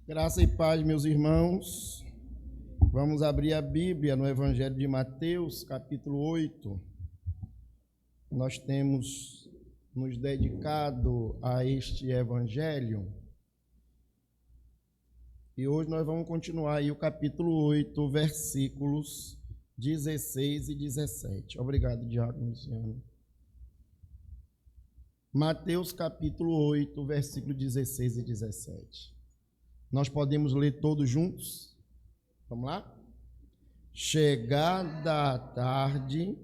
Graça e paz, meus irmãos. Vamos abrir a Bíblia no Evangelho de Mateus, capítulo 8. Nós temos nos dedicado a este Evangelho. E hoje nós vamos continuar aí o capítulo 8, versículos 16 e 17. Obrigado, Diácono Luciano. Mateus, capítulo 8, versículos 16 e 17. Nós podemos ler todos juntos? Vamos lá? Chegada a tarde,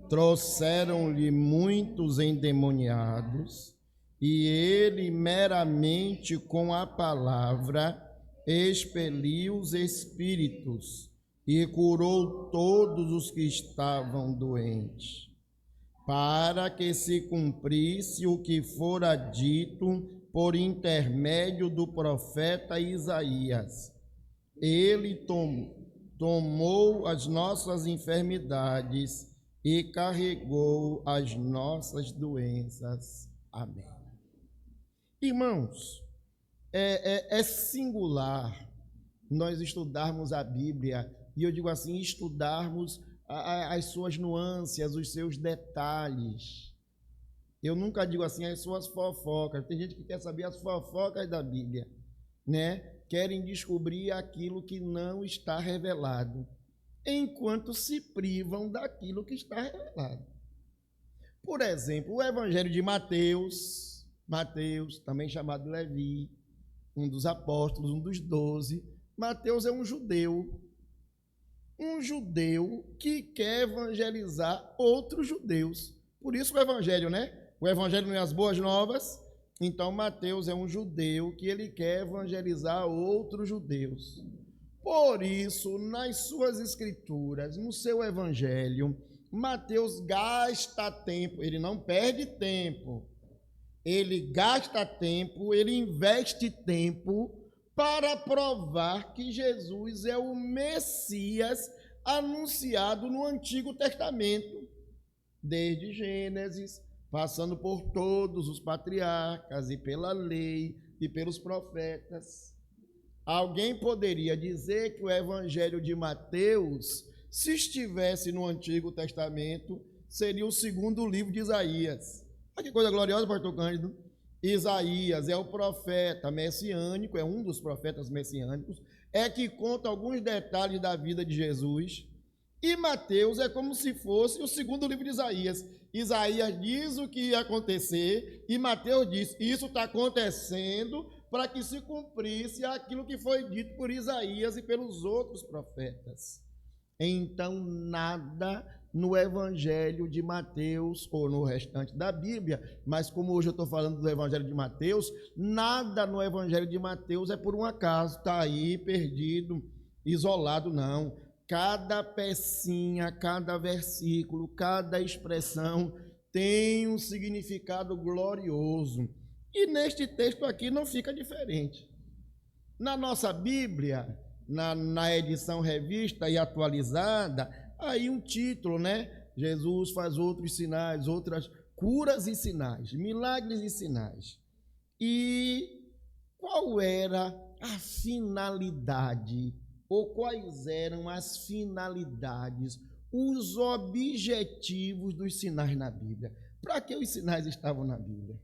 trouxeram-lhe muitos endemoniados, e ele meramente com a palavra expeliu os espíritos e curou todos os que estavam doentes, para que se cumprisse o que fora dito por intermédio do profeta Isaías. Ele tomou as nossas enfermidades e carregou as nossas doenças. Amém. Irmãos, é singular nós estudarmos a Bíblia, e eu digo assim, estudarmos as suas nuances, os seus detalhes. Eu nunca digo assim as suas fofocas. Tem gente que quer saber as fofocas da Bíblia, né? Querem descobrir aquilo que não está revelado, enquanto se privam daquilo que está revelado. Por exemplo, o Evangelho de Mateus, também chamado Levi, um dos apóstolos, um dos 12. Mateus é um judeu que quer evangelizar outros judeus. Por isso o Evangelho, né? O Evangelho não é as boas novas. Então Mateus é um judeu que ele quer evangelizar outros judeus. Por isso, nas suas escrituras, no seu Evangelho, Mateus gasta tempo, ele não perde tempo. Ele gasta tempo, ele investe tempo para provar que Jesus é o Messias anunciado no Antigo Testamento, desde Gênesis, passando por todos os patriarcas e pela lei e pelos profetas. Alguém poderia dizer que o Evangelho de Mateus, se estivesse no Antigo Testamento, seria o segundo livro de Isaías. Olha que coisa gloriosa, pastor Cândido. Isaías é o profeta messiânico, é um dos profetas messiânicos, é que conta alguns detalhes da vida de Jesus. E Mateus é como se fosse o segundo livro de Isaías. Isaías diz o que ia acontecer e Mateus diz, isso está acontecendo para que se cumprisse aquilo que foi dito por Isaías e pelos outros profetas. Então, nada no Evangelho de Mateus, ou no restante da Bíblia, mas como hoje eu estou falando do Evangelho de Mateus, nada no Evangelho de Mateus é por um acaso, está aí perdido, isolado, não. Cada pecinha, cada versículo, cada expressão tem um significado glorioso. E neste texto aqui não fica diferente. Na nossa Bíblia, na edição revista e atualizada, aí um título, né? Jesus faz outros sinais, outras curas e sinais, milagres e sinais. E qual era a finalidade, ou quais eram as finalidades, os objetivos dos sinais na Bíblia? Para que os sinais estavam na Bíblia?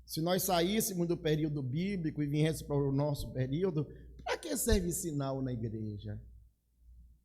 Se nós saíssemos do período bíblico e viéssemos para o nosso período, para que serve sinal na igreja?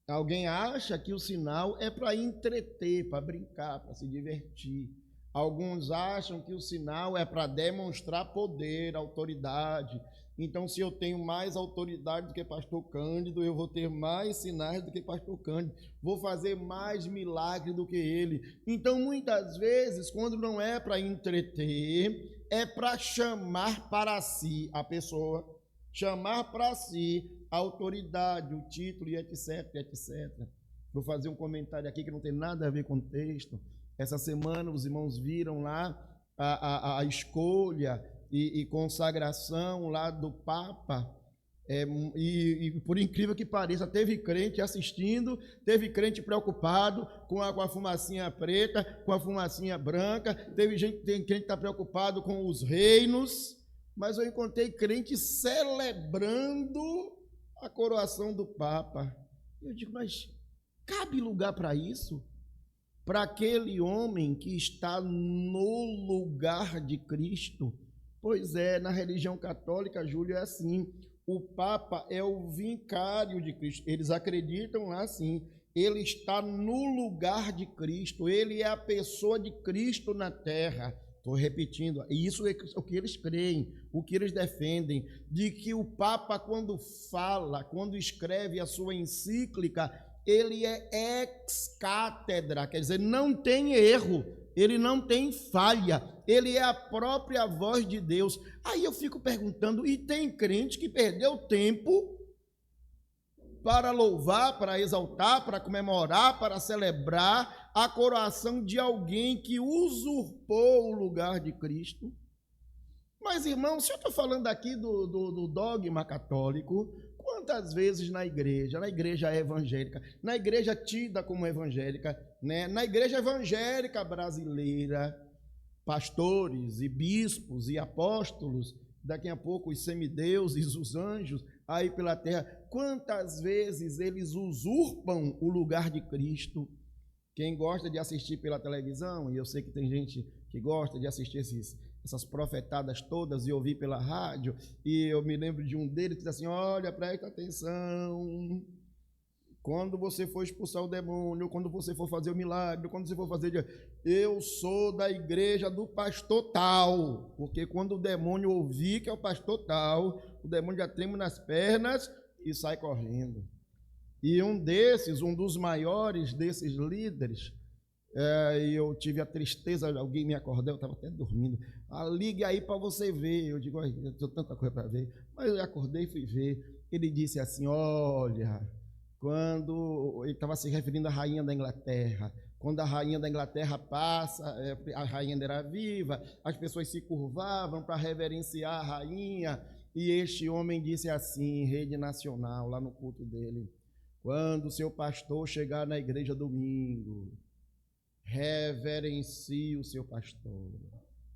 Alguém acha que o sinal é para entreter, para brincar, para se divertir. Alguns acham que o sinal é para demonstrar poder, autoridade. Então, se eu tenho mais autoridade do que pastor Cândido, eu vou ter mais sinais do que pastor Cândido. Vou fazer mais milagre do que ele. Então, muitas vezes, quando não é para entreter, é para chamar para si a pessoa, chamar para si a autoridade, o título e etc, etc. Vou fazer um comentário aqui que não tem nada a ver com o texto. Essa semana os irmãos viram lá a escolha e consagração lá do Papa, e por incrível que pareça, teve crente assistindo, teve crente preocupado com a fumacinha preta, com a fumacinha branca, tem crente que está preocupado com os reinos, mas eu encontrei crente celebrando a coroação do Papa. Eu digo, mas cabe lugar para isso? Para aquele homem que está no lugar de Cristo? Pois é, na religião católica, Júlio, é assim. O Papa é o vicário de Cristo. Eles acreditam lá assim. Ele está no lugar de Cristo. Ele é a pessoa de Cristo na terra. Estou repetindo. Isso é o que eles creem, o que eles defendem. De que o Papa, quando fala, quando escreve a sua encíclica, ele é ex-cátedra. Quer dizer, não tem erro. Ele não tem falha, ele é a própria voz de Deus. Aí eu fico perguntando, e tem crente que perdeu tempo para louvar, para exaltar, para comemorar, para celebrar a coroação de alguém que usurpou o lugar de Cristo? Mas, irmão, se eu estou falando aqui do dogma católico, quantas vezes na igreja evangélica, na igreja tida como evangélica, né? Na igreja evangélica brasileira, pastores e bispos e apóstolos, daqui a pouco os semideuses, os anjos, aí pela terra, quantas vezes eles usurpam o lugar de Cristo? Quem gosta de assistir pela televisão, e eu sei que tem gente que gosta de assistir essas profetadas todas e ouvir pela rádio, e eu me lembro de um deles que diz assim, olha, presta atenção, quando você for expulsar o demônio, quando você for fazer o milagre, quando você for fazer... Eu sou da igreja do pastor tal, porque quando o demônio ouvir que é o pastor tal, o demônio já treme nas pernas e sai correndo. E um dos maiores desses líderes, eu tive a tristeza, alguém me acordou, eu estava até dormindo, ligue aí para você ver. Eu digo, eu tenho tanta coisa para ver, mas eu acordei e fui ver. Ele disse assim, olha, quando ele estava se referindo à rainha da Inglaterra, quando a rainha da Inglaterra passa, a rainha era viva, as pessoas se curvavam para reverenciar a rainha, e este homem disse assim, em rede nacional, lá no culto dele, quando o seu pastor chegar na igreja domingo, reverencie o seu pastor,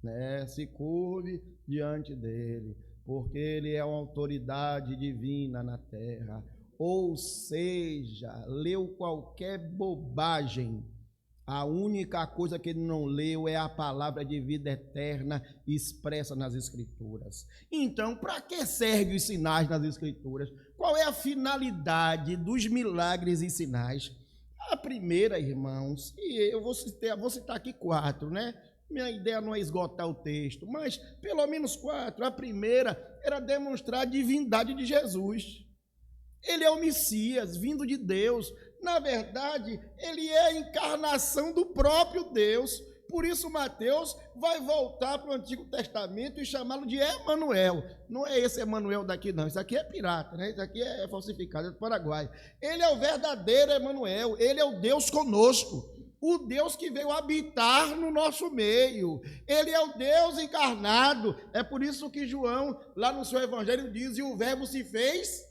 né? Se curve diante dele, porque ele é uma autoridade divina na terra. Ou seja, leu qualquer bobagem, a única coisa que ele não leu é a palavra de vida eterna expressa nas Escrituras. Então, para que servem os sinais nas Escrituras? Qual é a finalidade dos milagres e sinais? A primeira, irmãos, e eu vou citar aqui 4, né? Minha ideia não é esgotar o texto, mas pelo menos 4. A primeira era demonstrar a divindade de Jesus. Ele é o Messias, vindo de Deus. Na verdade, ele é a encarnação do próprio Deus. Por isso, Mateus vai voltar para o Antigo Testamento e chamá-lo de Emanuel. Não é esse Emanuel daqui, não. Isso aqui é pirata, né? Isso aqui é falsificado, é do Paraguai. Ele é o verdadeiro Emanuel. Ele é o Deus conosco. O Deus que veio habitar no nosso meio. Ele é o Deus encarnado. É por isso que João, lá no seu evangelho, diz, e o verbo se fez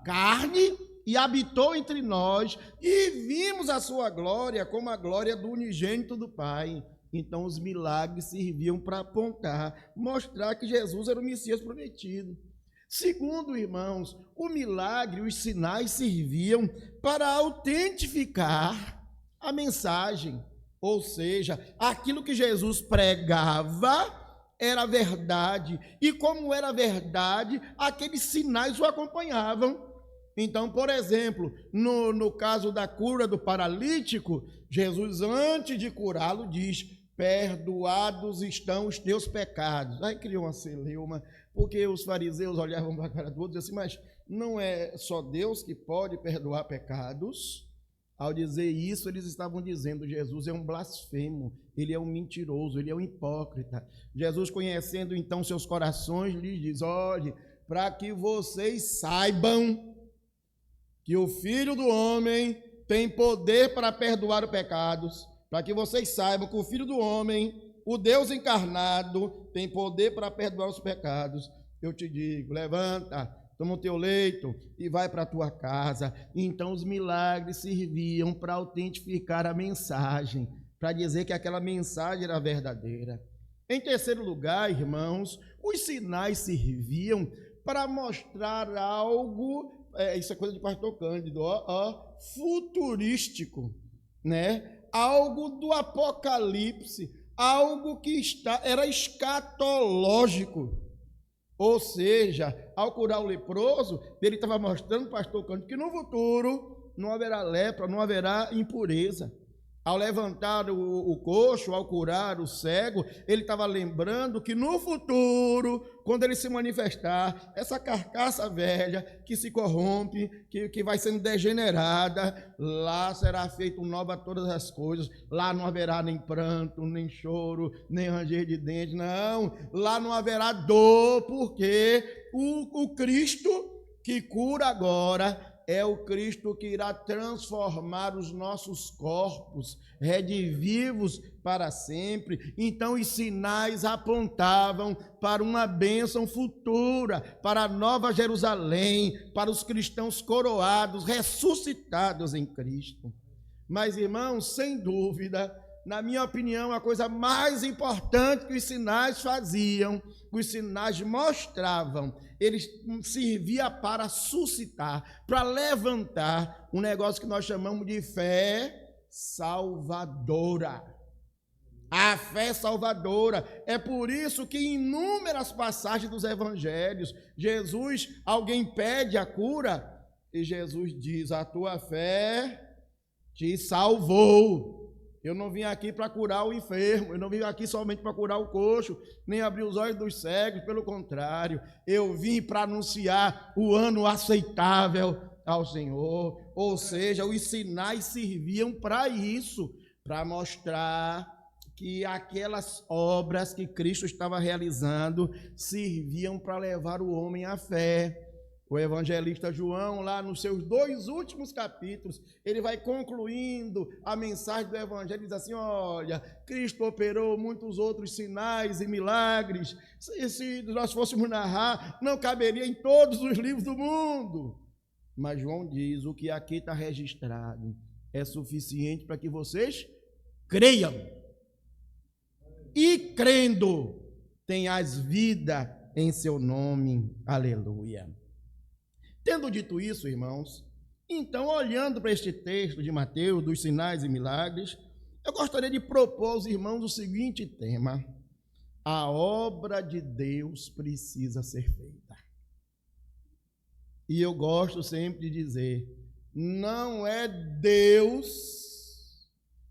carne e habitou entre nós, e vimos a sua glória como a glória do unigênito do Pai. Então os milagres serviam para apontar, mostrar que Jesus era o Messias prometido. Segundo, irmãos, o milagre, os sinais serviam para autentificar a mensagem, ou seja, aquilo que Jesus pregava era verdade, e como era verdade, aqueles sinais o acompanhavam. Então, por exemplo, no caso da cura do paralítico, Jesus, antes de curá-lo, diz, perdoados estão os teus pecados. Aí criou uma celeuma, porque os fariseus olhavam para a cara do outro e diziam assim, mas não é só Deus que pode perdoar pecados? Ao dizer isso, eles estavam dizendo, Jesus é um blasfemo, ele é um mentiroso, ele é um hipócrita. Jesus, conhecendo então seus corações, lhes diz, olhe, para que vocês saibam que o Filho do Homem tem poder para perdoar os pecados, para que vocês saibam que o Filho do Homem, o Deus encarnado, tem poder para perdoar os pecados. Eu te digo, levanta, toma o teu leito e vai para a tua casa. Então os milagres serviam para autentificar a mensagem, para dizer que aquela mensagem era verdadeira. Em terceiro lugar, irmãos, os sinais serviam para mostrar algo, isso é coisa de pastor Cândido, futurístico, né? Algo do Apocalipse, algo que era escatológico. Ou seja, ao curar o leproso, ele estava mostrando, pastor Cândido, que no futuro não haverá lepra, não haverá impureza. Ao levantar o coxo, ao curar o cego, ele estava lembrando que no futuro, quando ele se manifestar, essa carcaça velha que se corrompe, que vai sendo degenerada, lá será feito nova todas as coisas. Lá não haverá nem pranto, nem choro, nem ranger de dentes, não. Lá não haverá dor, porque o Cristo que cura agora é o Cristo que irá transformar os nossos corpos redivivos para sempre. Então, os sinais apontavam para uma bênção futura, para a nova Jerusalém, para os cristãos coroados, ressuscitados em Cristo. Mas, irmãos, sem dúvida, na minha opinião, a coisa mais importante que os sinais faziam, que os sinais mostravam, eles serviam para suscitar, para levantar um negócio que nós chamamos de fé salvadora. A fé salvadora. É por isso que em inúmeras passagens dos evangelhos, alguém pede a cura e Jesus diz: a tua fé te salvou. Eu não vim aqui para curar o enfermo, eu não vim aqui somente para curar o coxo, nem abrir os olhos dos cegos, pelo contrário, eu vim para anunciar o ano aceitável ao Senhor. Ou seja, os sinais serviam para isso, para mostrar que aquelas obras que Cristo estava realizando serviam para levar o homem à fé. O evangelista João, lá nos seus 2 últimos capítulos, ele vai concluindo a mensagem do evangelho, diz assim: olha, Cristo operou muitos outros sinais e milagres, se nós fôssemos narrar, não caberia em todos os livros do mundo. Mas João diz: o que aqui está registrado é suficiente para que vocês creiam. E crendo, tenhais vida em seu nome. Aleluia. Tendo dito isso, irmãos, então, olhando para este texto de Mateus, dos sinais e milagres, eu gostaria de propor aos irmãos o seguinte tema: a obra de Deus precisa ser feita. E eu gosto sempre de dizer, não é Deus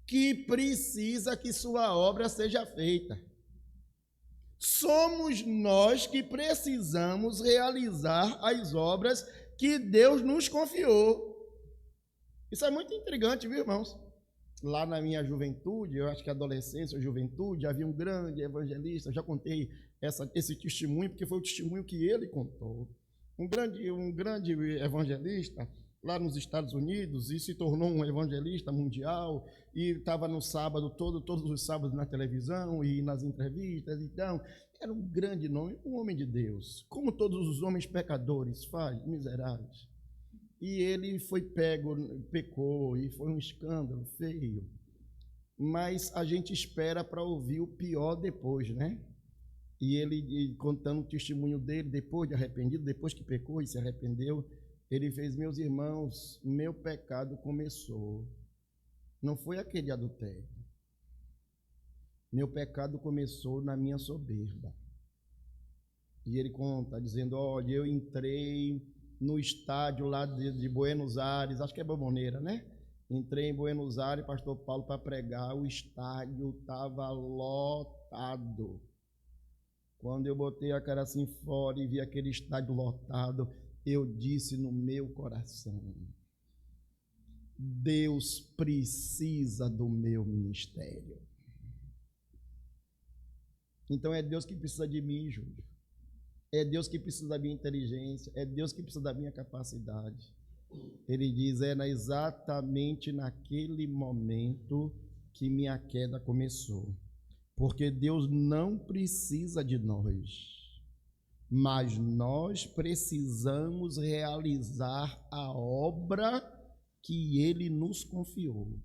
que precisa que sua obra seja feita. Somos nós que precisamos realizar as obras que Deus nos confiou. Isso é muito intrigante, viu, irmãos? Lá na minha juventude, eu acho que adolescência ou juventude, havia um grande evangelista, eu já contei esse testemunho, porque foi o testemunho que ele contou. Um grande evangelista lá nos Estados Unidos, e se tornou um evangelista mundial, e estava no sábado, todos os sábados na televisão e nas entrevistas. Então, era um grande nome, um homem de Deus, como todos os homens pecadores, falhos, miseráveis. E ele pecou, e foi um escândalo feio. Mas a gente espera para ouvir o pior depois, né? E ele, contando o testemunho dele, depois de arrependido, depois que pecou e se arrependeu, ele fez: meus irmãos, meu pecado começou. Não foi aquele adultério. Meu pecado começou na minha soberba. E ele conta, dizendo: olha, eu entrei no estádio lá de Buenos Aires, acho que é Bombonera, né? Entrei em Buenos Aires, pastor Paulo, para pregar, o estádio estava lotado. Quando eu botei a cara assim fora e vi aquele estádio lotado, eu disse no meu coração: Deus precisa do meu ministério. Então é Deus que precisa de mim, Júlio. É Deus que precisa da minha inteligência, é Deus que precisa da minha capacidade. Ele diz: exatamente naquele momento que minha queda começou. Porque Deus não precisa de nós, mas nós precisamos realizar a obra que Ele nos confiou.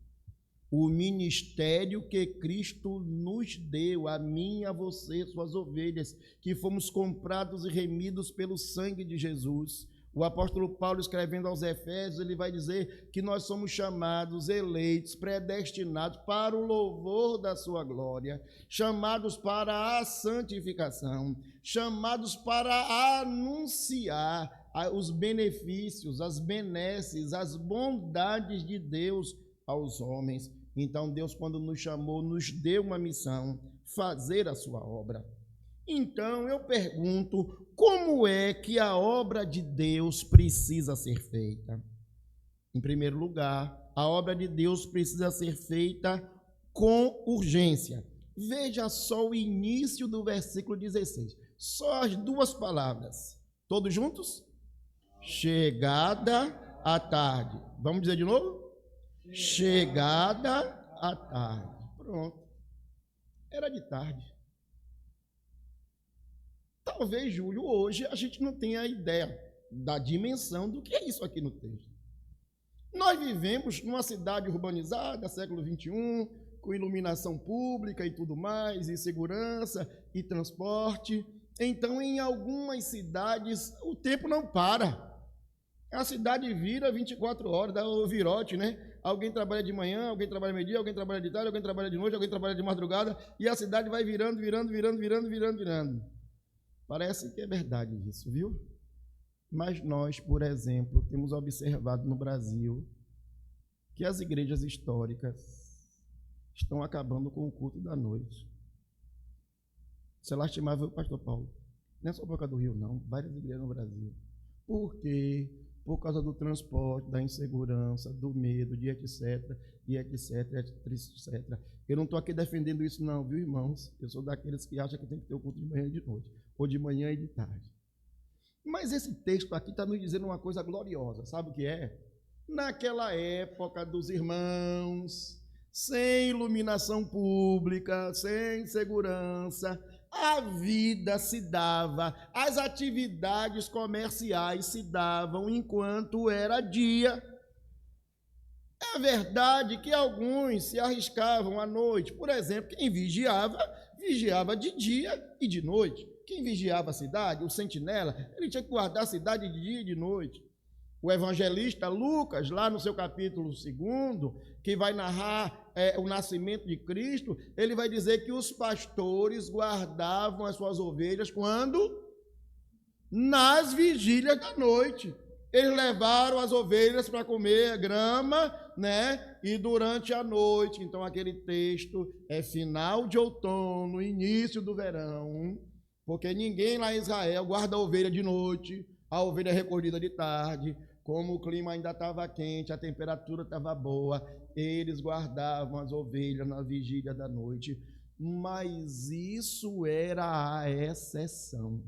o ministério que Cristo nos deu, a mim e a você, suas ovelhas, que fomos comprados e remidos pelo sangue de Jesus. O apóstolo Paulo, escrevendo aos Efésios, ele vai dizer que nós somos chamados, eleitos, predestinados para o louvor da sua glória, chamados para a santificação, chamados para anunciar os benefícios, as benesses, as bondades de Deus aos homens. Então, Deus, quando nos chamou, nos deu uma missão, fazer a sua obra. Então, eu pergunto, como é que a obra de Deus precisa ser feita? Em primeiro lugar, a obra de Deus precisa ser feita com urgência. Veja só o início do versículo 16. Só as duas palavras. Todos juntos? Chegada à tarde. Vamos dizer de novo? Chegada à tarde. Pronto. Era de tarde. Talvez, Júlio, hoje a gente não tenha ideia da dimensão do que é isso aqui no texto. Nós vivemos numa cidade urbanizada, século XXI, com iluminação pública e tudo mais, e segurança e transporte. Então, em algumas cidades, o tempo não para. A cidade vira 24 horas, dá o virote, né? Alguém trabalha de manhã, alguém trabalha meio-dia, alguém trabalha de tarde, alguém trabalha de noite, alguém trabalha de madrugada, e a cidade vai virando. Parece que é verdade isso, viu? Mas nós, por exemplo, temos observado no Brasil que as igrejas históricas estão acabando com o culto da noite. Isso é lastimável, pastor Paulo. Não é só por causa do Rio, não. Várias igrejas no Brasil. Por quê? Por causa do transporte, da insegurança, do medo, de etc, e etc, etc. Eu não estou aqui defendendo isso não, viu, irmãos? Eu sou daqueles que acham que tem que ter o culto de manhã e de noite, ou de manhã e de tarde. Mas esse texto aqui está nos dizendo uma coisa gloriosa, sabe o que é? Naquela época dos irmãos, sem iluminação pública, sem segurança, a vida se dava, as atividades comerciais se davam enquanto era dia. É verdade que alguns se arriscavam à noite. Por exemplo, quem vigiava de dia e de noite. Quem vigiava a cidade, o sentinela, ele tinha que guardar a cidade de dia e de noite. O evangelista Lucas, lá no seu capítulo 2, que vai narrar o nascimento de Cristo, ele vai dizer que os pastores guardavam as suas ovelhas quando? Nas vigílias da noite. Eles levaram as ovelhas para comer grama, né? E durante a noite. Então, aquele texto é final de outono, início do verão, porque ninguém lá em Israel guarda a ovelha de noite, a ovelha é recolhida de tarde. Como o clima ainda estava quente, a temperatura estava boa, eles guardavam as ovelhas na vigília da noite, mas isso era a exceção.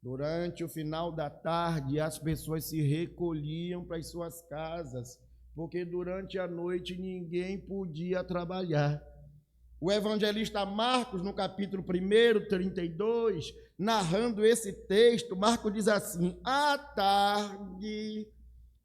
Durante o final da tarde, as pessoas se recolhiam para as suas casas, porque durante a noite ninguém podia trabalhar. O evangelista Marcos, no capítulo 1, 32, narrando esse texto, Marcos diz assim: à tarde,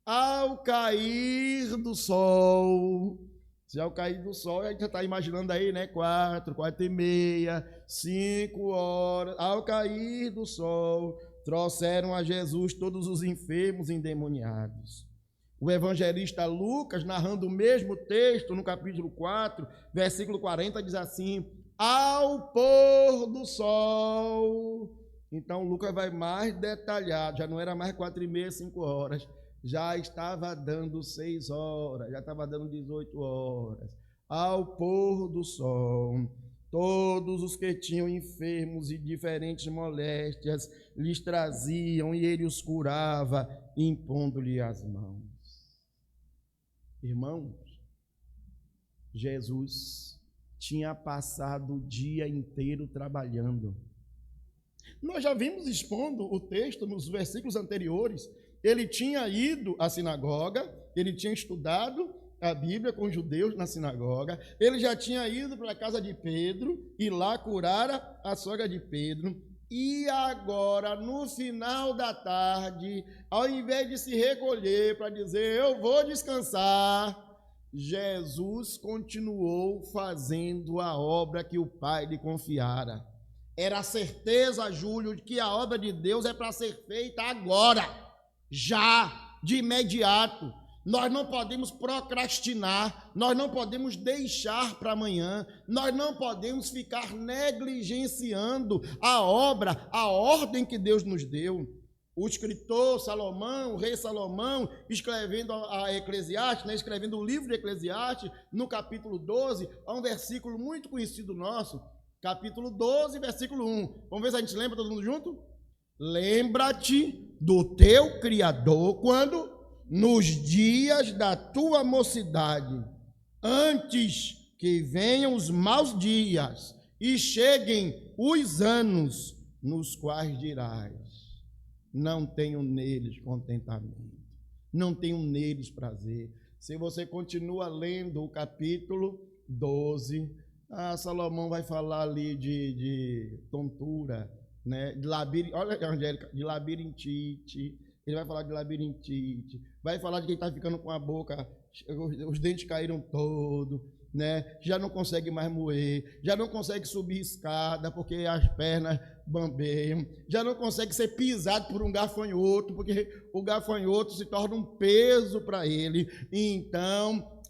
ao cair do sol, se ao cair do sol, a gente já está imaginando aí, né, 4, 4h30, 5 horas, ao cair do sol, trouxeram a Jesus todos os enfermos e endemoniados. O evangelista Lucas, narrando o mesmo texto, no capítulo 4, versículo 40, diz assim: ao pôr do sol. Então, Lucas vai mais detalhado, já não era mais 4h30, 5 horas, já estava dando 6 horas, já estava dando 18 horas. Ao pôr do sol, todos os que tinham enfermos e diferentes moléstias lhes traziam e ele os curava, impondo-lhe as mãos. Irmãos, Jesus tinha passado o dia inteiro trabalhando. Nós já vimos expondo o texto nos versículos anteriores. Ele tinha ido à sinagoga, ele tinha estudado a Bíblia com os judeus na sinagoga, ele já tinha ido para a casa de Pedro e lá curara a sogra de Pedro. E agora, no final da tarde, ao invés de se recolher para dizer, eu vou descansar, Jesus continuou fazendo a obra que o Pai lhe confiara. Era a certeza, Júlio, de que a obra de Deus é para ser feita agora, já, de imediato. Nós não podemos procrastinar, nós não podemos deixar para amanhã, nós não podemos ficar negligenciando a obra, a ordem que Deus nos deu. O escritor Salomão, o rei Salomão, escrevendo a Eclesiastes, escrevendo o livro de Eclesiastes, no capítulo 12, há um versículo muito conhecido nosso, capítulo 12, versículo 1. Vamos ver se a gente lembra todo mundo junto? Lembra-te do teu Criador quando? Nos dias da tua mocidade, antes que venham os maus dias e cheguem os anos nos quais dirás: não tenho neles contentamento, não tenho neles prazer. Se você continua lendo o capítulo 12, Salomão vai falar ali de tontura, né? Olha, Angélica, de labirintite. Ele vai falar de labirintite, vai falar de quem está ficando com a boca, os dentes caíram todos, né? Já não consegue mais moer, já não consegue subir escada porque as pernas bambeiam, já não consegue ser pisado por um gafanhoto, porque o gafanhoto se torna um peso para ele. Então,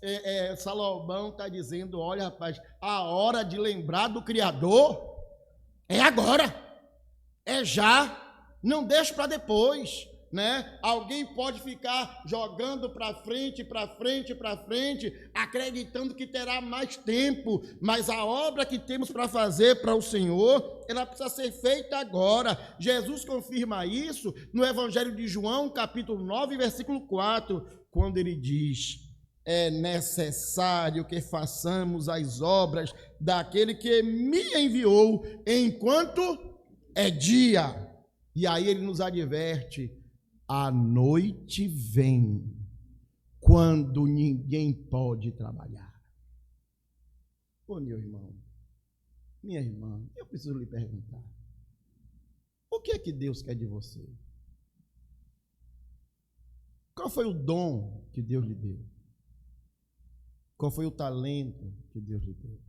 Salomão está dizendo: olha, rapaz, a hora de lembrar do Criador é agora, é já, não deixe para depois. Né? Alguém pode ficar jogando para frente, acreditando que terá mais tempo, mas a obra que temos para fazer para o Senhor, ela precisa ser feita agora. Jesus confirma isso no Evangelho de João, capítulo 9, versículo 4, quando ele diz: é necessário que façamos as obras daquele que me enviou enquanto é dia. E aí ele nos adverte: a noite vem quando ninguém pode trabalhar. Ô, meu irmão, minha irmã, eu preciso lhe perguntar: o que é que Deus quer de você? Qual foi o dom que Deus lhe deu? Qual foi o talento que Deus lhe deu?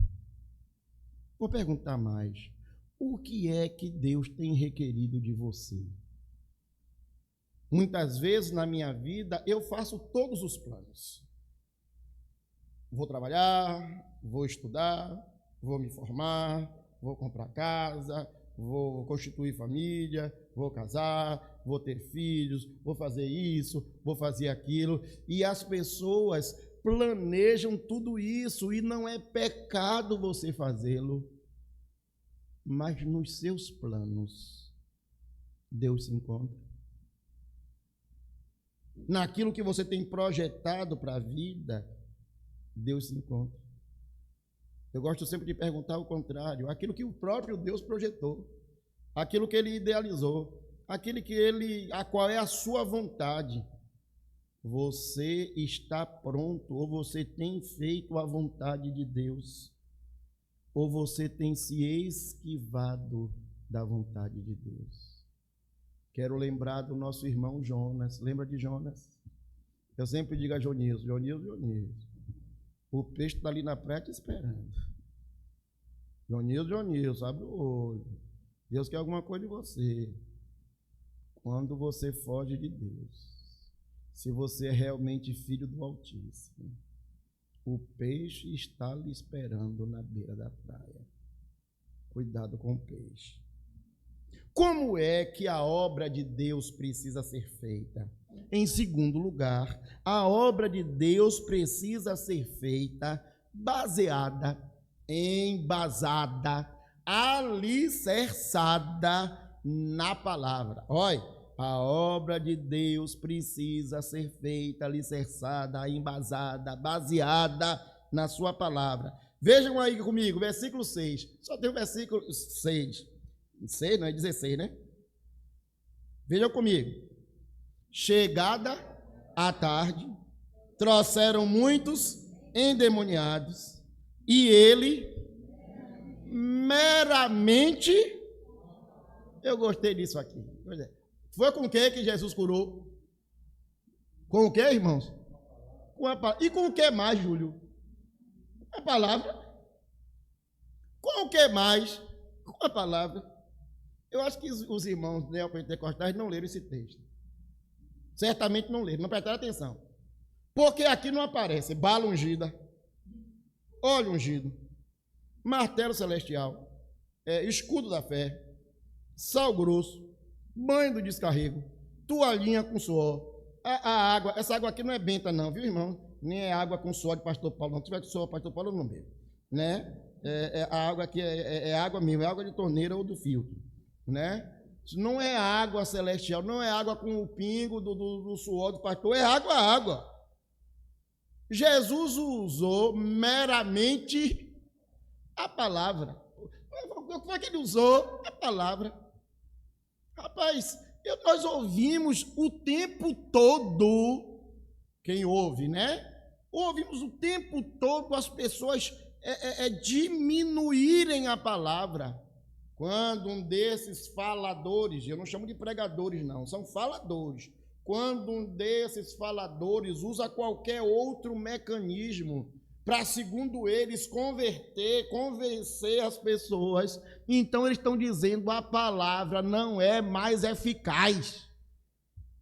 Vou perguntar mais: o que é que Deus tem requerido de você? Muitas vezes na minha vida eu faço todos os planos. Vou trabalhar, vou estudar, vou me formar, vou comprar casa, vou constituir família, vou casar, vou ter filhos, vou fazer isso, vou fazer aquilo. E as pessoas planejam tudo isso e não é pecado você fazê-lo. Mas nos seus planos, Deus se encontra. Naquilo que você tem projetado para a vida, Deus se encontra. Eu gosto sempre de perguntar o contrário: aquilo que o próprio Deus projetou, aquilo que Ele idealizou, aquilo qual é a sua vontade. Você está pronto, ou você tem feito a vontade de Deus, ou você tem se esquivado da vontade de Deus. Quero lembrar do nosso irmão Jonas. Lembra de Jonas? Eu sempre digo a Jonísio: o peixe está ali na praia te esperando. Jonísio, abre o olho. Deus quer alguma coisa de você. Quando você foge de Deus, se você é realmente filho do Altíssimo, o peixe está lhe esperando na beira da praia. Cuidado com o peixe. Como é que a obra de Deus precisa ser feita? Em segundo lugar, a obra de Deus precisa ser feita baseada, embasada, alicerçada na palavra. Olha, a obra de Deus precisa ser feita, alicerçada, embasada, baseada na sua palavra. Vejam aí comigo, versículo 6. Só tem o versículo 6. 6, não é 16, né? Vejam comigo. Chegada a tarde, trouxeram muitos endemoniados, e ele meramente... Eu gostei disso aqui. Foi com o que Jesus curou? Com o que, irmãos? E com o que mais, Júlio? A palavra. Com o que mais? Com a palavra. Eu acho que os irmãos neopentecostais não leram esse texto. Certamente não leram, não prestaram atenção. Porque aqui não aparece bala ungida, óleo ungido, martelo celestial, escudo da fé, sal grosso, banho do descarrego, toalhinha com suor. A água, essa água aqui não é benta não, viu, irmão? Nem é água com suor de pastor Paulo, não. Se tiver com suor de pastor Paulo, eu não bebo, né? A água aqui é água mesmo, é água de torneira ou do filtro, né? Não é água celestial, não é água com o pingo do suor do pastor, é água. Jesus usou meramente a palavra. Como é que ele usou? A palavra. Rapaz, nós ouvimos o tempo todo, quem ouve, né? Ouvimos o tempo todo as pessoas diminuírem a palavra. Quando um desses faladores, eu não chamo de pregadores não, são faladores. Quando um desses faladores usa qualquer outro mecanismo para, segundo eles, convencer as pessoas, então eles estão dizendo a palavra não é mais eficaz.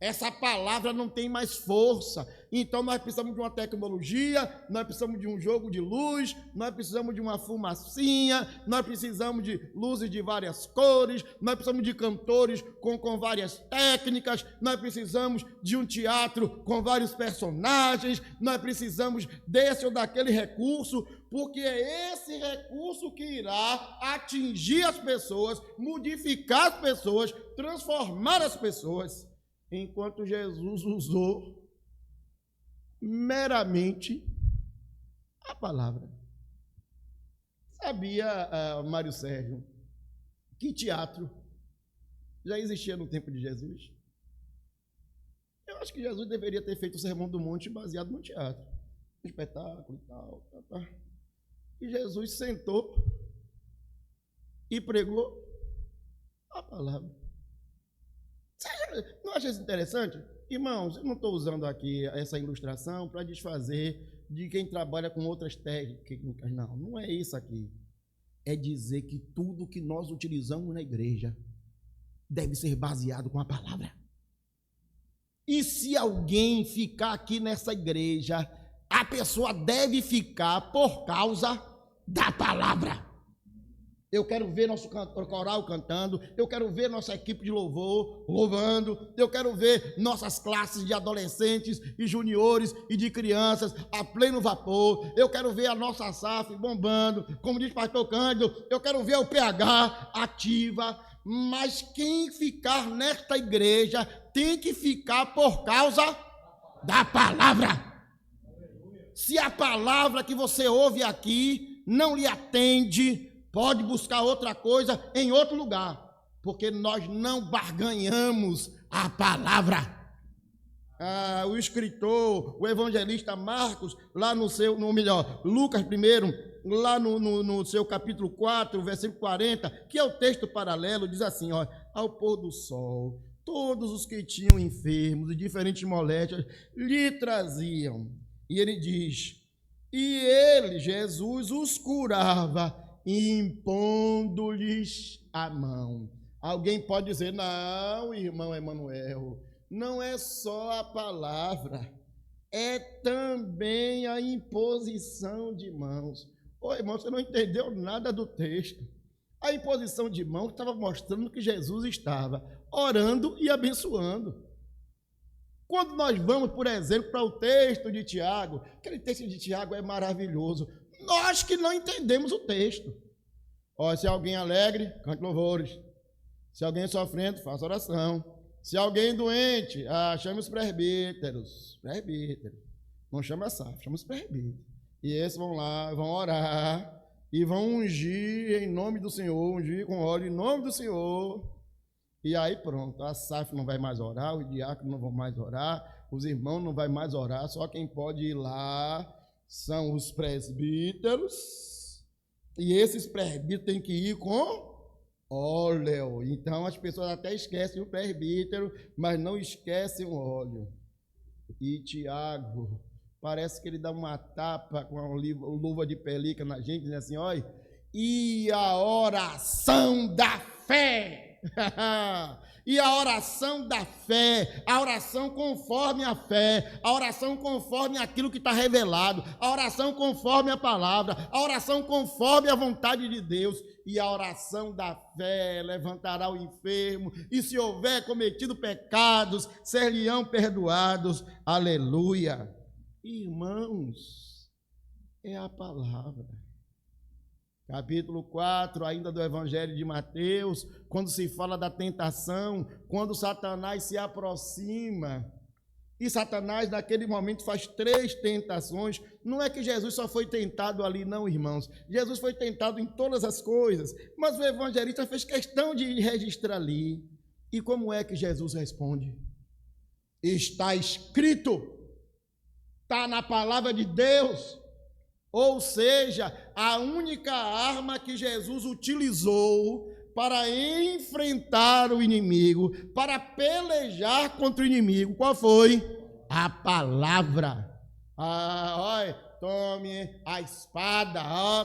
Essa palavra não tem mais força. Então nós precisamos de uma tecnologia, nós precisamos de um jogo de luz, nós precisamos de uma fumacinha, nós precisamos de luzes de várias cores, nós precisamos de cantores com várias técnicas, nós precisamos de um teatro com vários personagens, nós precisamos desse ou daquele recurso, porque é esse recurso que irá atingir as pessoas, modificar as pessoas, transformar as pessoas. Enquanto Jesus usou meramente a palavra. Sabia, Mário Sérgio, que teatro já existia no tempo de Jesus? Eu acho que Jesus deveria ter feito o Sermão do Monte baseado no teatro, no espetáculo e tal. E Jesus sentou e pregou a palavra. Não acha isso interessante? Irmãos, eu não estou usando aqui essa ilustração para desfazer de quem trabalha com outras técnicas, não é isso aqui. É dizer que tudo que nós utilizamos na igreja deve ser baseado com a palavra. E se alguém ficar aqui nessa igreja, a pessoa deve ficar por causa da palavra. Eu quero ver nosso coral cantando, eu quero ver nossa equipe de louvor louvando, eu quero ver nossas classes de adolescentes e juniores e de crianças a pleno vapor, eu quero ver a nossa SAF bombando, como diz o pastor Cândido, eu quero ver o PH ativa, mas quem ficar nesta igreja tem que ficar por causa da palavra. Se a palavra que você ouve aqui não lhe atende, pode buscar outra coisa em outro lugar, porque nós não barganhamos a palavra. O escritor, o evangelista Marcos, lá Lucas primeiro, lá no seu capítulo 4, versículo 40, que é o texto paralelo, diz assim, ó, ao pôr do sol, todos os que tinham enfermos e diferentes moléstias lhe traziam. E ele diz, e ele, Jesus, os curava, impondo-lhes a mão. Alguém pode dizer, não, irmão Emanuel, não é só a palavra, é também a imposição de mãos. Irmão, você não entendeu nada do texto. A imposição de mãos estava mostrando que Jesus estava orando e abençoando. Quando nós vamos, por exemplo, para o texto de Tiago, aquele texto de Tiago é maravilhoso. Nós que não entendemos o texto. Se alguém alegre, cante louvores. Se alguém sofrendo, faça oração. Se alguém doente, chame os presbíteros. Não chama a SAF, chama os presbíteros. E esses vão lá, vão orar e vão ungir em nome do Senhor, ungir com óleo em nome do Senhor. E aí pronto, a SAF não vai mais orar, os diáconos não vão mais orar, os irmãos não vão mais orar, só quem pode ir lá são os presbíteros, e esses presbíteros têm que ir com óleo. Então as pessoas até esquecem o presbítero, mas não esquecem o óleo. E Tiago, parece que ele dá uma tapa com a luva de pelica na gente, né? Assim, olha, e a oração da fé. E a oração da fé, a oração conforme a fé, a oração conforme aquilo que está revelado, a oração conforme a palavra, a oração conforme a vontade de Deus. E a oração da fé levantará o enfermo, e se houver cometido pecados, ser-lhe-ão perdoados. Aleluia. Irmãos, é a palavra. Capítulo 4, ainda do Evangelho de Mateus, quando se fala da tentação, quando Satanás se aproxima, e Satanás naquele momento faz 3 tentações. Não é que Jesus só foi tentado ali, não, irmãos. Jesus foi tentado em todas as coisas, mas o evangelista fez questão de registrar ali. E como é que Jesus responde? Está escrito, está na palavra de Deus. Ou seja, a única arma que Jesus utilizou para enfrentar o inimigo, para pelejar contra o inimigo, qual foi? A palavra. Olha, tome a espada.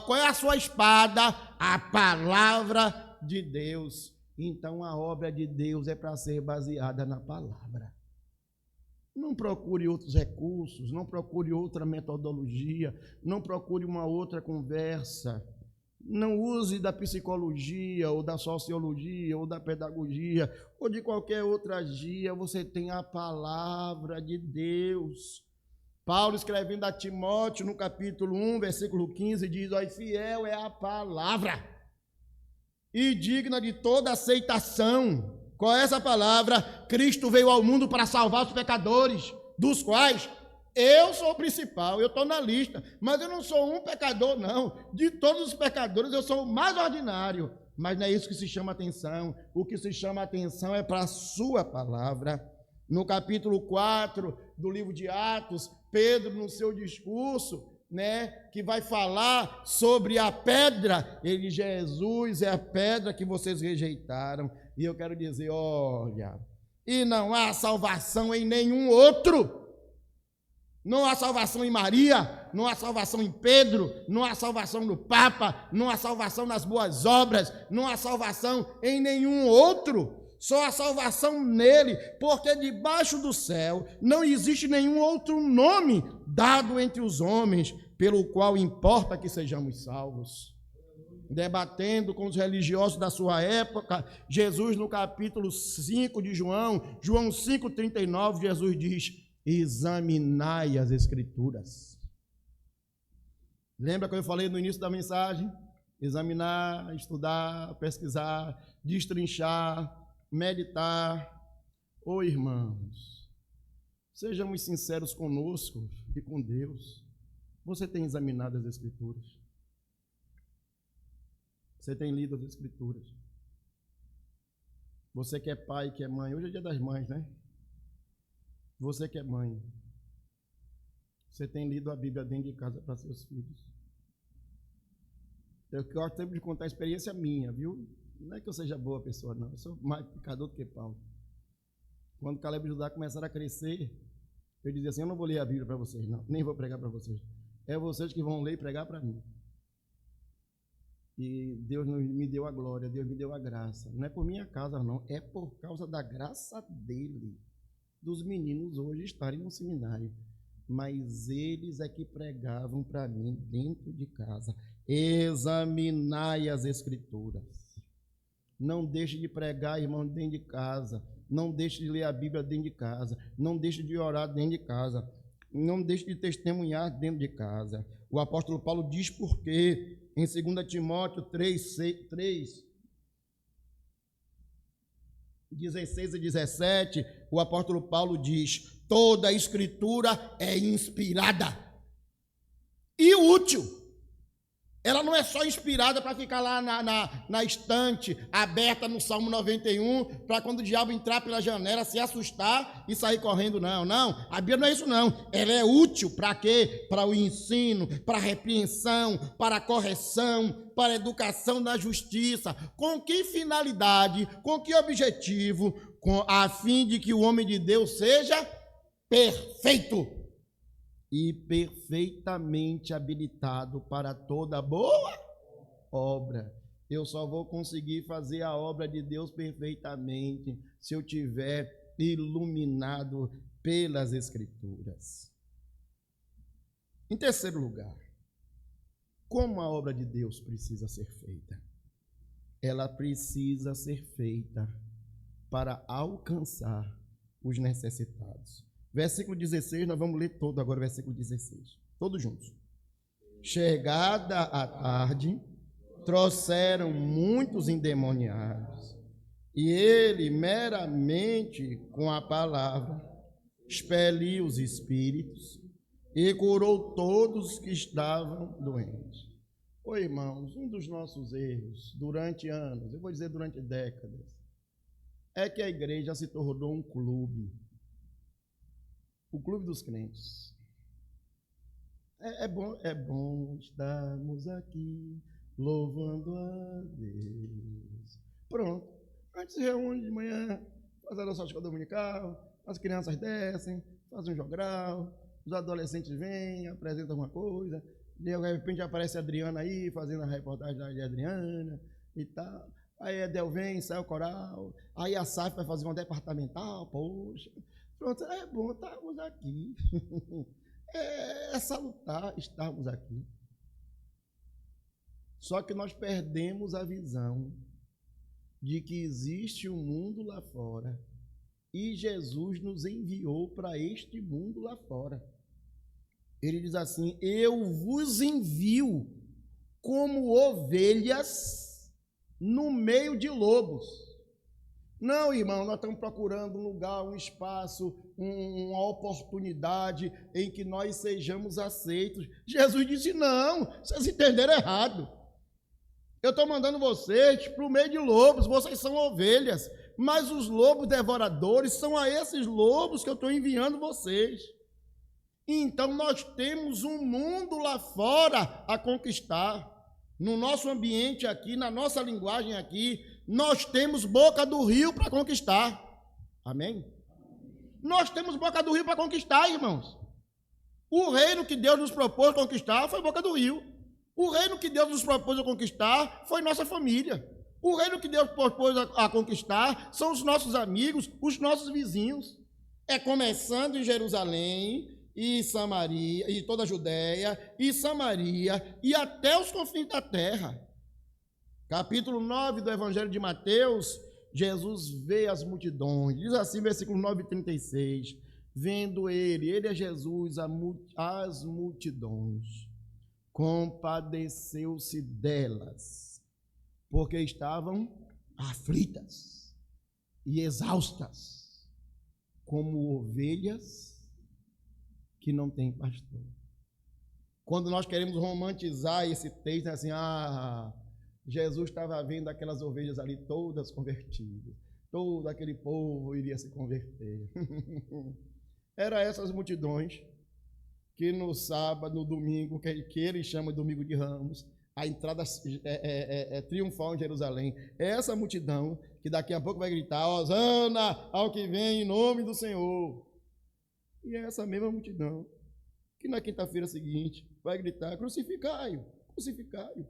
Qual é a sua espada? A palavra de Deus. Então a obra de Deus é para ser baseada na palavra. Não procure outros recursos, não procure outra metodologia, não procure uma outra conversa. Não use da psicologia, ou da sociologia, ou da pedagogia, ou de qualquer outra guia. Você tem a palavra de Deus. Paulo, escrevendo a Timóteo, no capítulo 1, versículo 15, diz: ó, fiel é a palavra e digna de toda aceitação. Qual é essa palavra? Cristo veio ao mundo para salvar os pecadores, dos quais eu sou o principal, eu estou na lista, mas eu não sou um pecador, não. De todos os pecadores, eu sou o mais ordinário. Mas não é isso que se chama atenção. O que se chama atenção é para a sua palavra. No capítulo 4 do livro de Atos, Pedro, no seu discurso, que vai falar sobre a pedra, ele: Jesus é a pedra que vocês rejeitaram. E eu quero dizer, olha, e não há salvação em nenhum outro. Não há salvação em Maria, não há salvação em Pedro, não há salvação no Papa, não há salvação nas boas obras, não há salvação em nenhum outro. Só a salvação nele, porque debaixo do céu não existe nenhum outro nome dado entre os homens, pelo qual importa que sejamos salvos. Debatendo com os religiosos da sua época, Jesus, no capítulo 5 de João 5,39, Jesus diz: examinai as Escrituras. Lembra que eu falei no início da mensagem? Examinar, estudar, pesquisar, destrinchar, meditar. Ô irmãos, sejamos sinceros conosco e com Deus. Você tem examinado as Escrituras? Você tem lido as Escrituras? Você que é pai, que é mãe, hoje é dia das mães, né? Você que é mãe, você tem lido a Bíblia dentro de casa para seus filhos? Eu gosto sempre de contar a experiência minha, viu? Não é que eu seja boa pessoa, não. Eu sou mais pecador do que Paulo. Quando Caleb e Judá começaram a crescer, eu dizia assim: eu não vou ler a Bíblia para vocês, não. Nem vou pregar para vocês. É vocês que vão ler e pregar para mim. E Deus me deu a glória, Deus me deu a graça. Não é por minha causa, não. É por causa da graça dele, dos meninos hoje estarem no seminário. Mas eles é que pregavam para mim dentro de casa. Examinai as Escrituras. Não deixe de pregar, irmão, dentro de casa. Não deixe de ler a Bíblia dentro de casa. Não deixe de orar dentro de casa. Não deixe de testemunhar dentro de casa. O apóstolo Paulo diz por quê. Em 2 Timóteo 3, 16 e 17, o apóstolo Paulo diz: toda a Escritura é inspirada e útil. Ela não é só inspirada para ficar lá na estante, aberta no Salmo 91, para quando o diabo entrar pela janela, se assustar e sair correndo, não. Não, a Bíblia não é isso, não. Ela é útil para quê? Para o ensino, para a repreensão, para a correção, para a educação na justiça. Com que finalidade, com que objetivo? A fim de que o homem de Deus seja perfeito, e perfeitamente habilitado para toda boa obra. Eu só vou conseguir fazer a obra de Deus perfeitamente se eu tiver iluminado pelas Escrituras. Em terceiro lugar, como a obra de Deus precisa ser feita? Ela precisa ser feita para alcançar os necessitados. Versículo 16, nós vamos ler todo agora, versículo 16. Todos juntos. Chegada a tarde, trouxeram muitos endemoniados, e ele, meramente com a palavra, expeliu os espíritos e curou todos que estavam doentes. Ô irmãos, um dos nossos erros durante anos, eu vou dizer durante décadas, é que a igreja se tornou um clube. O clube dos crentes. É bom estarmos aqui louvando a Deus. Pronto. A gente se reúne de manhã, faz a nossa escola dominical, as crianças descem, fazem um jogral, os adolescentes vêm, apresentam alguma coisa, de repente aparece a Adriana aí, fazendo a reportagem de Adriana e tal. Aí a Edel vem, sai o coral, aí a SAF vai fazer uma departamental, poxa. Pronto, é bom estarmos aqui. É salutar estarmos aqui. Só que nós perdemos a visão de que existe um mundo lá fora e Jesus nos enviou para este mundo lá fora. Ele diz assim: eu vos envio como ovelhas no meio de lobos. Não, irmão, nós estamos procurando um lugar, um espaço, uma oportunidade em que nós sejamos aceitos. Jesus disse: não, vocês entenderam errado. Eu estou mandando vocês para o meio de lobos, vocês são ovelhas, mas os lobos devoradores são a esses lobos que eu estou enviando vocês. Então nós temos um mundo lá fora a conquistar. No nosso ambiente aqui, na nossa linguagem aqui, nós temos boca do rio para conquistar. Amém? Nós temos boca do rio para conquistar, irmãos. O reino que Deus nos propôs conquistar foi boca do rio. O reino que Deus nos propôs a conquistar foi nossa família. O reino que Deus propôs a conquistar são os nossos amigos, os nossos vizinhos. É começando em Jerusalém e Samaria, e toda a Judéia, e Samaria, e até os confins da terra. Capítulo 9 do Evangelho de Mateus, Jesus vê as multidões, diz assim, versículo 9 e 36, vendo ele é Jesus, as multidões, compadeceu-se delas, porque estavam aflitas e exaustas, como ovelhas que não tem pastor. Quando nós queremos romantizar esse texto, assim, Jesus estava vendo aquelas ovelhas ali todas convertidas, todo aquele povo iria se converter. Era essas multidões que no sábado, no domingo, que ele chama de domingo de Ramos, a entrada triunfal em Jerusalém. É essa multidão que daqui a pouco vai gritar: Hosana ao que vem em nome do Senhor. E é essa mesma multidão que na quinta-feira seguinte vai gritar: crucificai-o, crucificai-o.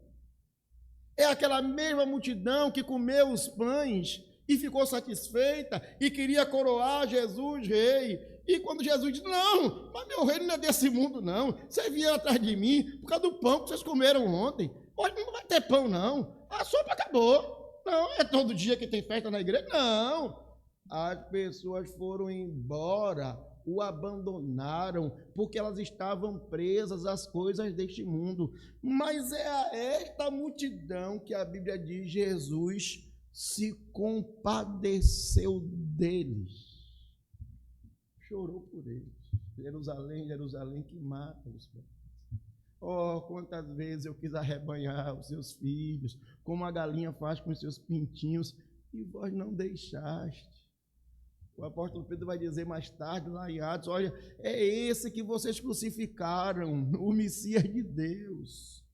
É aquela mesma multidão que comeu os pães e ficou satisfeita e queria coroar Jesus rei. E quando Jesus disse: não, mas meu reino não é desse mundo não, vocês vieram atrás de mim por causa do pão que vocês comeram ontem, hoje não vai ter pão não, a sopa acabou. Não, é todo dia que tem festa na igreja? Não. As pessoas foram embora, o abandonaram, porque elas estavam presas às coisas deste mundo. Mas é a esta multidão que a Bíblia diz: Jesus se compadeceu deles, chorou por eles. Jerusalém, Jerusalém, que mata os profetas. Oh, quantas vezes eu quis arrebanhar os seus filhos, como a galinha faz com os seus pintinhos, e vós não deixaste. O apóstolo Pedro vai dizer mais tarde, lá em Atos: olha, é esse que vocês crucificaram, o Messias de Deus.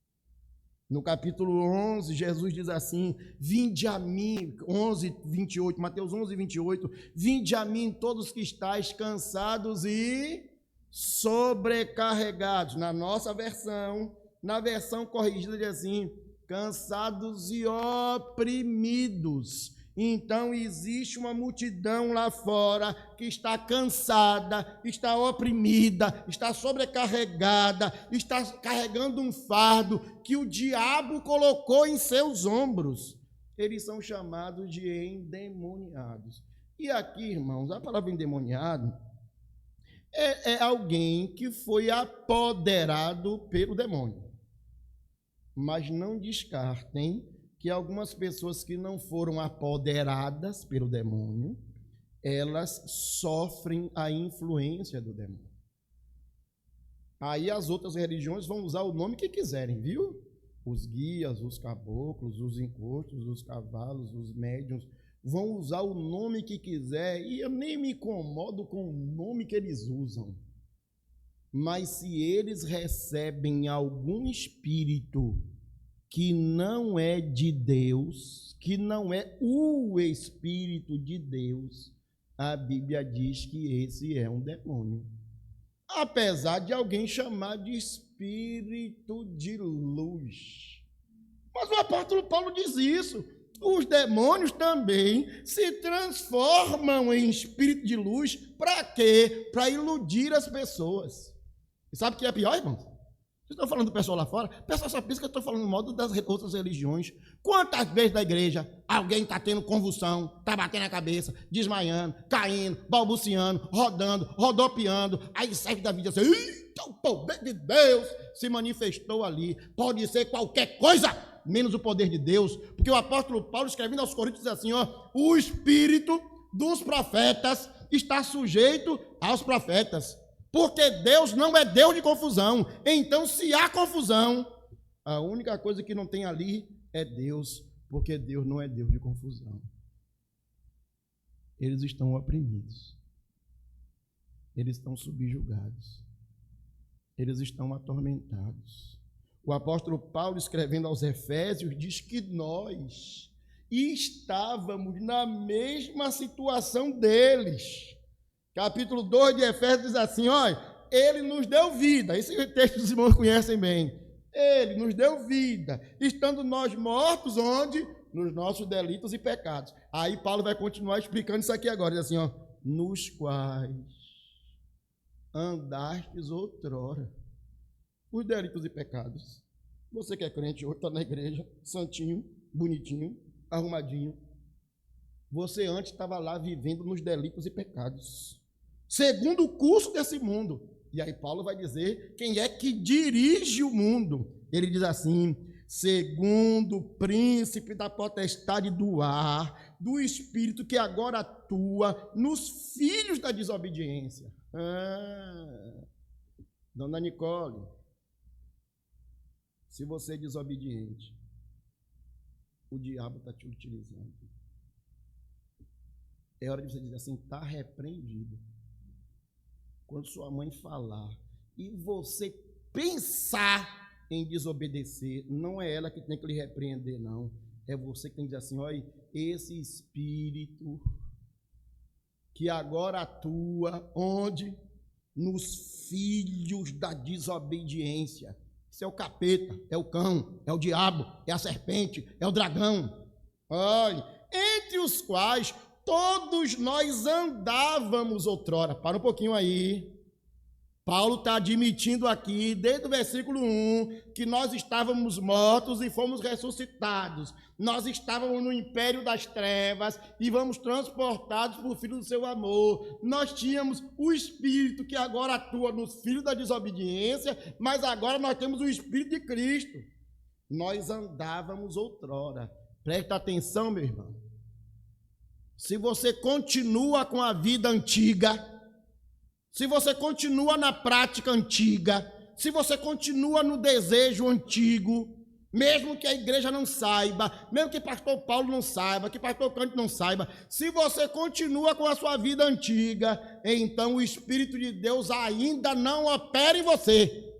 No capítulo 11, Jesus diz assim: vinde a mim, 11, 28, Mateus 11, 28, vinde a mim todos que estáis cansados e sobrecarregados. Na nossa versão, na versão corrigida diz assim, cansados e oprimidos. Então existe uma multidão lá fora que está cansada, está oprimida, está sobrecarregada, está carregando um fardo que o diabo colocou em seus ombros. Eles são chamados de endemoniados. E aqui, irmãos, a palavra endemoniado é alguém que foi apoderado pelo demônio. Mas não descartem que algumas pessoas que não foram apoderadas pelo demônio, elas sofrem a influência do demônio. Aí as outras religiões vão usar o nome que quiserem, viu? Os guias, os caboclos, os encostos, os cavalos, os médiuns, vão usar o nome que quiser, e eu nem me incomodo com o nome que eles usam. Mas se eles recebem algum espírito que não é de Deus, que não é o Espírito de Deus, a Bíblia diz que esse é um demônio. Apesar de alguém chamar de espírito de luz. Mas o apóstolo Paulo diz isso. Os demônios também se transformam em espírito de luz. Para quê? Para iludir as pessoas. E sabe o que é pior, irmãos? Vocês estão falando do pessoal lá fora? O pessoal só pensa que eu estou falando mal das outras religiões. Quantas vezes da igreja alguém está tendo convulsão, está batendo a cabeça, desmaiando, caindo, balbuciando, rodando, rodopiando, aí serve da vida assim, eita, o poder de Deus se manifestou ali. Pode ser qualquer coisa, menos o poder de Deus, porque o apóstolo Paulo, escrevendo aos Coríntios, diz assim, ó, o espírito dos profetas está sujeito aos profetas. Porque Deus não é Deus de confusão. Então, se há confusão, a única coisa que não tem ali é Deus, porque Deus não é Deus de confusão. Eles estão oprimidos. Eles estão subjugados. Eles estão atormentados. O apóstolo Paulo, escrevendo aos Efésios, diz que nós estávamos na mesma situação deles. Capítulo 2 de Efésios diz assim, olha, ele nos deu vida, esse texto os irmãos conhecem bem, ele nos deu vida, estando nós mortos, onde? Nos nossos delitos e pecados. Aí Paulo vai continuar explicando isso aqui agora, diz assim, ó, nos quais andastes outrora, os delitos e pecados. Você que é crente hoje, está na igreja, santinho, bonitinho, arrumadinho, você antes estava lá vivendo nos delitos e pecados, segundo o curso desse mundo. E aí Paulo vai dizer quem é que dirige o mundo. Ele diz assim, segundo o príncipe da potestade do ar, do espírito que agora atua nos filhos da desobediência. Dona Nicole, se você é desobediente, o diabo está te utilizando. É hora de você dizer assim, está repreendido. Quando sua mãe falar e você pensar em desobedecer, não é ela que tem que lhe repreender, não. É você que tem que dizer assim, olha, esse espírito que agora atua, onde? Nos filhos da desobediência. Isso é o capeta, é o cão, é o diabo, é a serpente, é o dragão. Olha, entre os quais todos nós andávamos outrora. Para um pouquinho aí. Paulo está admitindo aqui, desde o versículo 1, que nós estávamos mortos e fomos ressuscitados. Nós estávamos no império das trevas e fomos transportados por filho do seu amor. Nós tínhamos o Espírito que agora atua nos filhos da desobediência, mas agora nós temos o Espírito de Cristo. Nós andávamos outrora. Presta atenção, meu irmão. Se você continua com a vida antiga, se você continua na prática antiga, se você continua no desejo antigo, mesmo que a igreja não saiba, mesmo que pastor Paulo não saiba, que pastor Cândido não saiba, se você continua com a sua vida antiga, então o Espírito de Deus ainda não opera em você.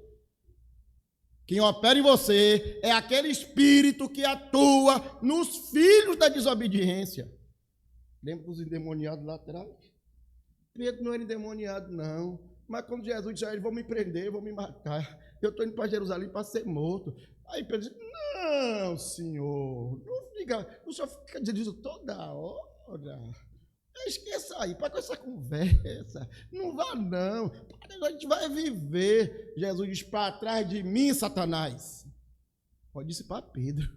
Quem opera em você é aquele Espírito que atua nos filhos da desobediência. Lembra dos endemoniados lá atrás? Pedro não era endemoniado, não. Mas quando Jesus disse a ele, vão me prender, vão me matar, eu estou indo para Jerusalém para ser morto. Aí Pedro disse, não, senhor, o senhor fica dizendo isso toda hora. Esqueça aí, para com essa conversa, não vá não, a gente vai viver. Jesus diz, para trás de mim, Satanás. Pode disse para Pedro,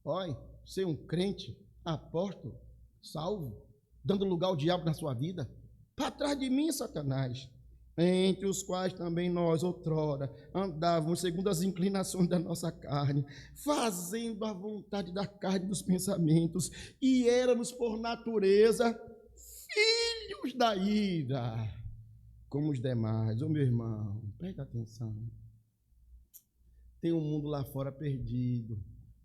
olha, ser um crente, apóstolo, salvo, dando lugar ao diabo na sua vida, para trás de mim, Satanás, entre os quais também nós, outrora, andávamos segundo as inclinações da nossa carne, fazendo a vontade da carne dos pensamentos, e éramos por natureza filhos da ira, como os demais. Ô meu irmão, presta atenção, tem um mundo lá fora perdido,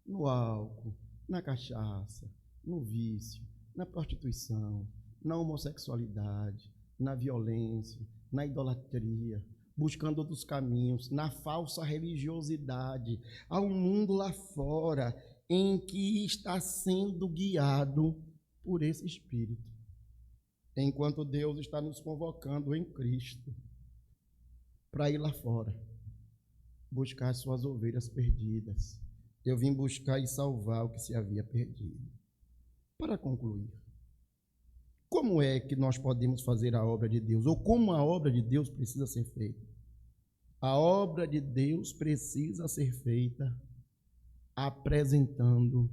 no álcool, na cachaça, no vício, na prostituição, na homossexualidade, na violência, na idolatria, buscando outros caminhos, na falsa religiosidade. Há um mundo lá fora em que está sendo guiado por esse espírito, enquanto Deus está nos convocando em Cristo para ir lá fora, buscar as suas ovelhas perdidas. Eu vim buscar e salvar o que se havia perdido. Para concluir, como é que nós podemos fazer a obra de Deus? Ou como a obra de Deus precisa ser feita? A obra de Deus precisa ser feita apresentando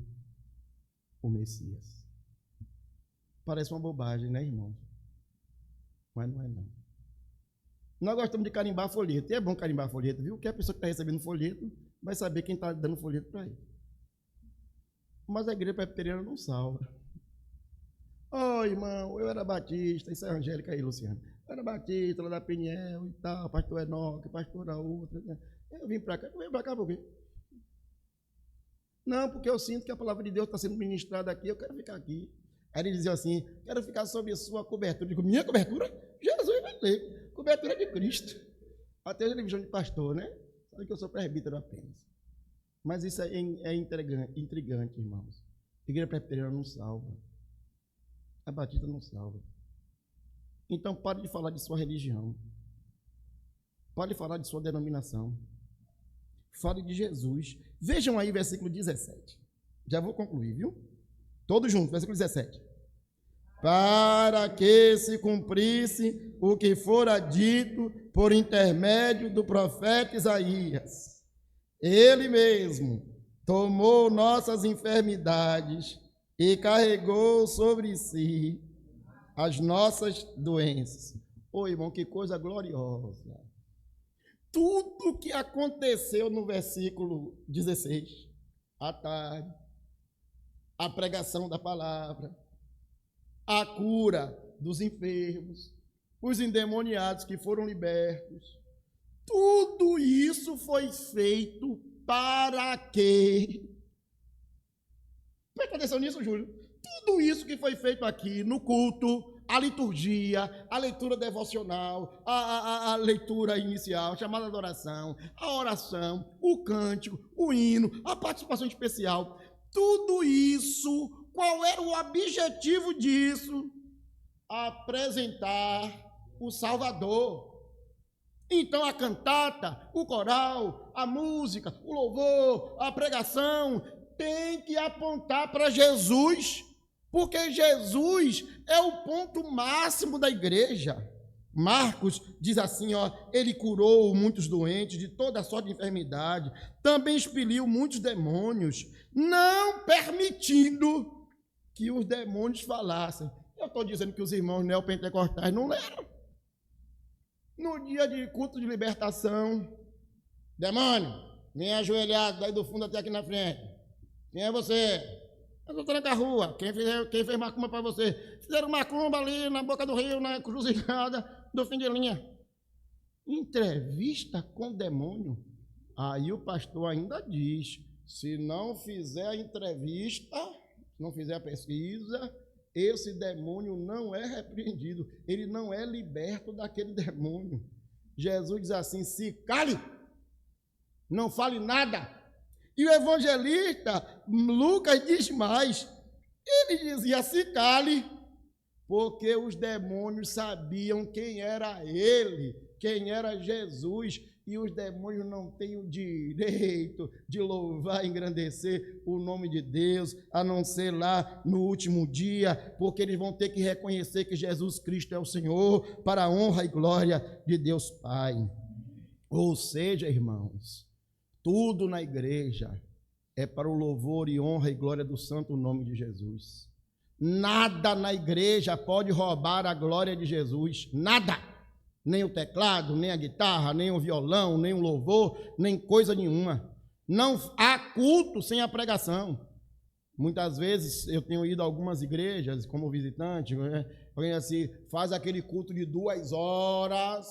o Messias. Parece uma bobagem, né, irmão? Mas não é não. Nós gostamos de carimbar folheto. E é bom carimbar folheto, viu? Que a pessoa que está recebendo folheto vai saber quem está dando folheto para ele. Mas a igreja presbiteriana não salva. Irmão, eu era batista, isso é Angélica aí, Luciano. Eu era batista, lá da Peniel e tal, pastor Enoque, pastor a outra. Né? Eu vim para cá, por quê? Não, porque eu sinto que a palavra de Deus está sendo ministrada aqui, eu quero ficar aqui. Aí ele dizia assim, quero ficar sob a sua cobertura. Eu digo, minha cobertura? Jesus vai ter, cobertura de Cristo. Até a televisão de pastor, né? Sabe que eu sou presbítero apenas. Mas isso é intrigante, irmãos. A igreja presbiteriana não salva. A batista não salva. Então pare de falar de sua religião. Pare de falar de sua denominação. Fale de Jesus. Vejam aí versículo 17. Já vou concluir, viu? Todos juntos, versículo 17. Para que se cumprisse o que fora dito por intermédio do profeta Isaías. Ele mesmo tomou nossas enfermidades e carregou sobre si as nossas doenças. Irmão, que coisa gloriosa. Tudo que aconteceu no versículo 16, à tarde, a pregação da palavra, a cura dos enfermos, os endemoniados que foram libertos, tudo isso foi feito para quê? Presta atenção nisso, Júlio. Tudo isso que foi feito aqui no culto, a liturgia, a leitura devocional, a leitura inicial, chamada de oração, a oração, o cântico, o hino, a participação especial, tudo isso, qual era o objetivo disso? Apresentar o Salvador. Então a cantata, o coral, a música, o louvor, a pregação tem que apontar para Jesus, porque Jesus é o ponto máximo da igreja. Marcos diz assim, ele curou muitos doentes de toda sorte de enfermidade, também expeliu muitos demônios, não permitindo que os demônios falassem. Eu estou dizendo que os irmãos neopentecostais não leram. No dia de culto de libertação, demônio, vem ajoelhado daí do fundo até aqui na frente. Quem é você? Eu estou na rua. Quem fez macumba para você? Fizeram macumba ali na boca do rio, na cruzilhada do fim de linha. Entrevista com o demônio. Aí o pastor ainda diz, se não fizer a entrevista, se não fizer a pesquisa, esse demônio não é repreendido, ele não é liberto daquele demônio. Jesus diz assim, se cale, não fale nada. E o evangelista Lucas diz mais, ele dizia, se cale, Porque os demônios sabiam quem era ele, quem era Jesus, e os demônios não têm o direito de louvar e engrandecer o nome de Deus, a não ser lá no último dia, porque eles vão ter que reconhecer que Jesus Cristo é o Senhor, para a honra e glória de Deus Pai. Ou seja, irmãos, tudo na igreja é para o louvor e honra e glória do santo nome de Jesus. Nada na igreja pode roubar a glória de Jesus, nada, nem o teclado, nem a guitarra, nem o violão, nem o louvor, nem coisa nenhuma. Não há culto sem a pregação. Muitas vezes eu tenho ido a algumas igrejas como visitante, alguém assim, faz aquele culto de 2 horas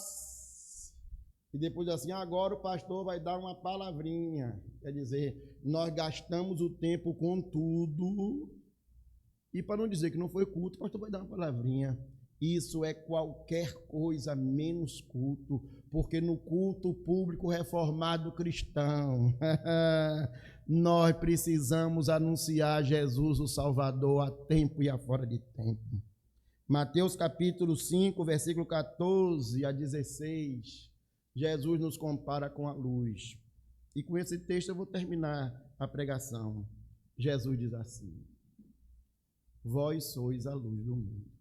e depois assim, agora o pastor vai dar uma palavrinha, quer dizer, nós gastamos o tempo com tudo. E para não dizer que não foi culto, o pastor vai dar uma palavrinha. Isso é qualquer coisa menos culto, porque no culto público reformado cristão, nós precisamos anunciar Jesus o Salvador a tempo e a fora de tempo. Mateus capítulo 5, versículo 14 a 16, Jesus nos compara com a luz. E com esse texto eu vou terminar a pregação. Jesus diz assim: vós sois a luz do mundo.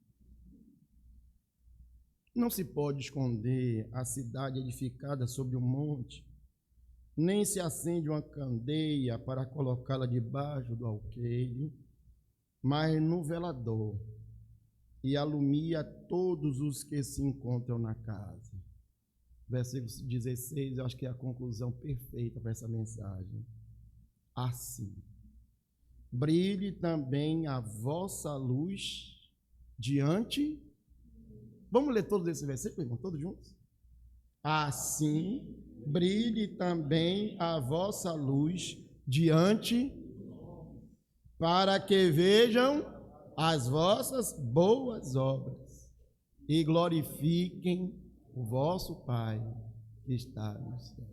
Não se pode esconder a cidade edificada sobre um monte, nem se acende uma candeia para colocá-la debaixo do alqueire, mas no velador, e alumia todos os que se encontram na casa. Versículo 16, eu acho que é a conclusão perfeita para essa mensagem. Assim, brilhe também a vossa luz diante. Vamos ler todos esse versículo, irmão, todos juntos? Assim, brilhe também a vossa luz diante, para que vejam as vossas boas obras e glorifiquem o vosso Pai que está no céu.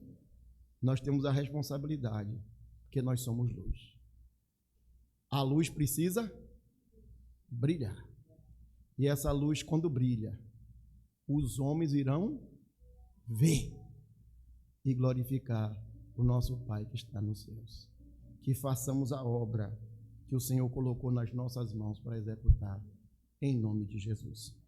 Nós temos a responsabilidade, porque nós somos luz. A luz precisa brilhar. E essa luz, quando brilha, os homens irão ver e glorificar o nosso Pai que está nos céus. Que façamos a obra que o Senhor colocou nas nossas mãos para executar, em nome de Jesus.